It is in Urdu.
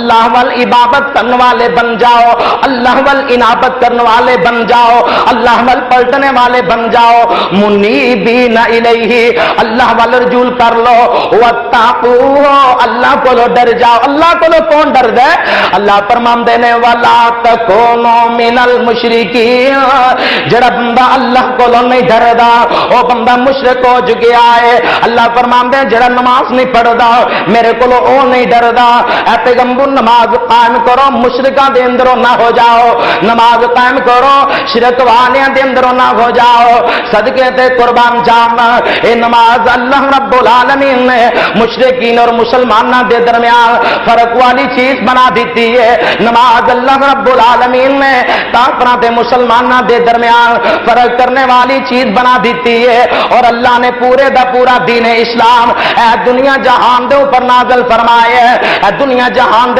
اللہ وال عبادت کرنے والے بن جاؤ، اللہ وال انابت کرنے والے بن جاؤ، اللہ وال پلٹنے والے بن جاؤ، منیبین الیہ، اللہ وال رجوع کر لو، واتقوا، اللہ کو ڈر جاؤ۔ اللہ کو کون ڈر دے؟ اللہ فرماندے نے ولا تکونوا من المشرکین، جڑا بندہ اللہ کو نہیں ڈردا وہ بندہ مشرک ہو گیا ہے۔ اللہ فرماندے جڑا نماز نہیں پڑھدا میرے کو او نہیں ڈردا، اے پیغمبر نماز قائم کرو مشرکاں دے اندروں نہ ہو جاؤ، نماز قائم کرو شرک والیاں دے اندروں نہ ہو جاؤ۔ صدقے تے قربان جانا اے نماز اللہ رب العالمین نے مشرکین اور مسلماناں دے درمیان فرق والی چیز بنا دیتی ہے۔ نماز اللہ رب العالمین نے کافراں تے مسلماناں دے درمیان فرق کرنے والی چیز بنا دیتی ہے، اور اللہ نے پورے دا پورا دین اسلام اے دنیا جہان دے اوپر نازل فرمایا ہے، اے دنیا جہان دے